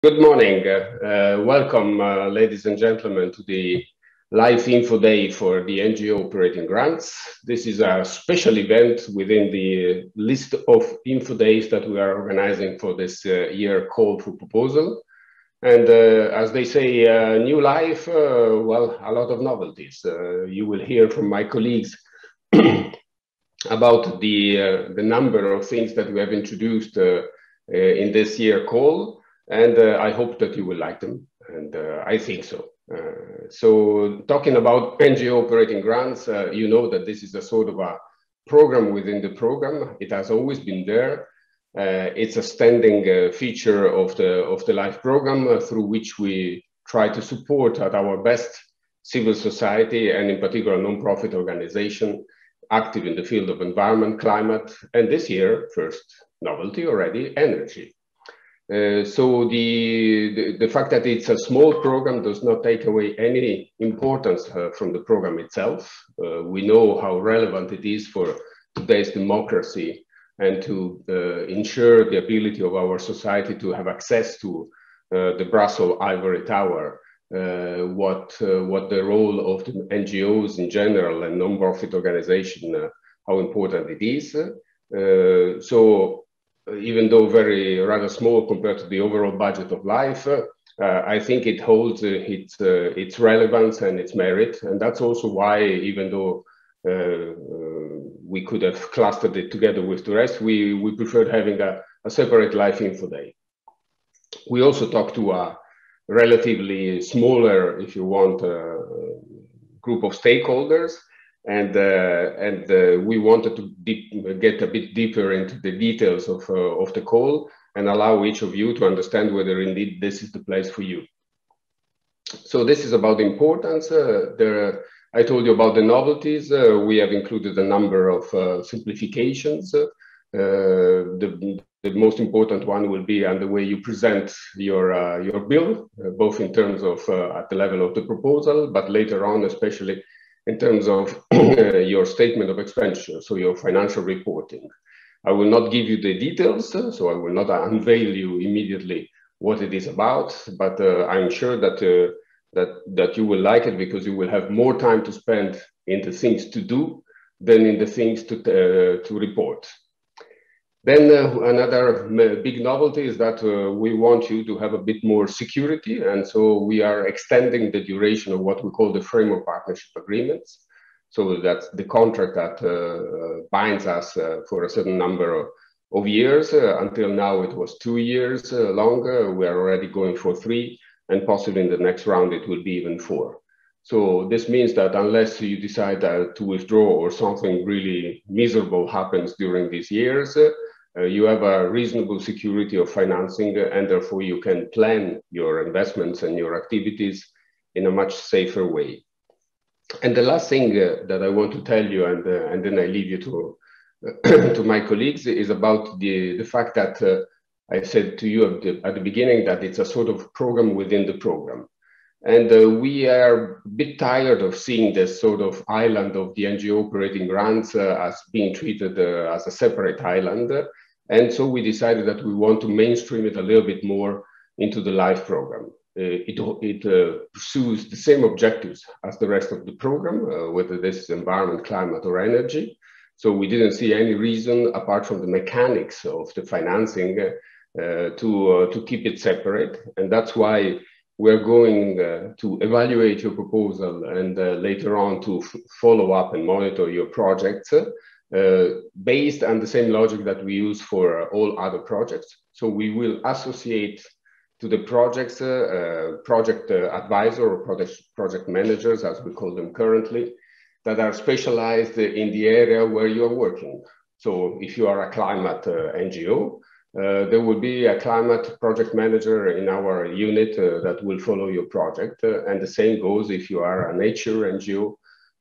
Good morning. Welcome, ladies and gentlemen, to the live info day for the NGO Operating Grants. This is a special event within the list of info days that we are organizing for this year call for proposal. And as they say, new life, well, a lot of novelties. You will hear from my colleagues about the number of things that we have introduced in this year call. And I hope that you will like them, and I think so. So talking about NGO operating grants, you know that this is a sort of a program within the program. It has always been there. It's a standing feature of the LIFE program through which we try to support at our best civil society and in particular non-profit organization active in the field of environment, climate, and this year, first novelty already, energy. So the fact that it's a small program does not take away any importance from the program itself. We know how relevant it is for today's democracy and to ensure the ability of our society to have access to the Brussels ivory tower, what the role of the NGOs in general and non-profit organizations, how important it is. So even though rather small compared to the overall budget of LIFE, I think it holds its relevance and its merit. And that's also why, even though we could have clustered it together with the rest, we preferred having a separate LIFE info day. We also talked to a relatively smaller, if you want, group of stakeholders. And we wanted to get a bit deeper into the details of the call and allow each of you to understand whether indeed this is the place for you. So this is about the importance. I told you about the novelties. We have included a number of simplifications. The most important one will be on the way you present your bill, both in terms of at the level of the proposal, but later on, especially in terms of your statement of expenditure, so your financial reporting. I will not give you the details, so I will not unveil you immediately what it is about, but I'm sure that you will like it because you will have more time to spend in the things to do than in the things to report. Then another big novelty is that we want you to have a bit more security. And so we are extending the duration of what we call the framework partnership agreements. So that's the contract that binds us for a certain number of years. Until now, it was 2 years longer. We are already going for 3, and possibly in the next round, it will be even 4. So this means that unless you decide to withdraw or something really miserable happens during these years, you have a reasonable security of financing, and therefore you can plan your investments and your activities in a much safer way. And the last thing that I want to tell you, and then I leave you to my colleagues, is about the fact that I said to you at the beginning that it's a sort of program within the program. And we are a bit tired of seeing this sort of island of the NGO operating grants as being treated as a separate island. And so we decided that we want to mainstream it a little bit more into the LIFE program. It pursues the same objectives as the rest of the program, whether this is environment, climate, or energy. So we didn't see any reason, apart from the mechanics of the financing, to keep it separate. And that's why we're going to evaluate your proposal and later on to follow up and monitor your projects based on the same logic that we use for all other projects. So we will associate to the projects project advisor or project managers, as we call them currently, that are specialized in the area where you are working. So if you are a climate NGO, there will be a climate project manager in our unit that will follow your project. And the same goes if you are a nature NGO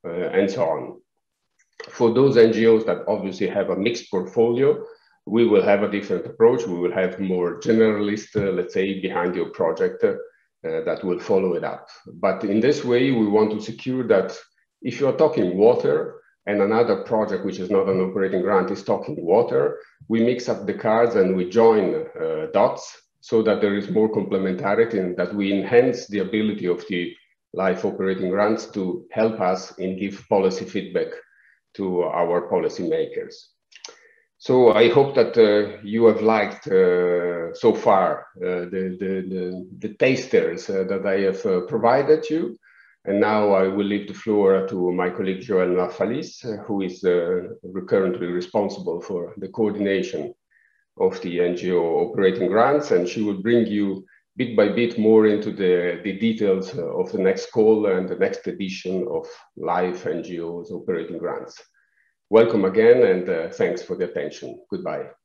and so on. For those NGOs that obviously have a mixed portfolio, we will have a different approach. We will have more generalist, let's say, behind your project that will follow it up. But in this way, we want to secure that if you're talking water, and another project, which is not an operating grant, is talking water, we mix up the cards and we join dots so that there is more complementarity and that we enhance the ability of the life operating grants to help us and give policy feedback to our policymakers. So I hope that you have liked so far the tasters that I have provided you. And now I will leave the floor to my colleague Joël Nafalis, who is currently responsible for the coordination of the NGO operating grants, and she will bring you bit by bit more into the details of the next call and the next edition of Live NGOs operating grants. Welcome again, and thanks for the attention. Goodbye.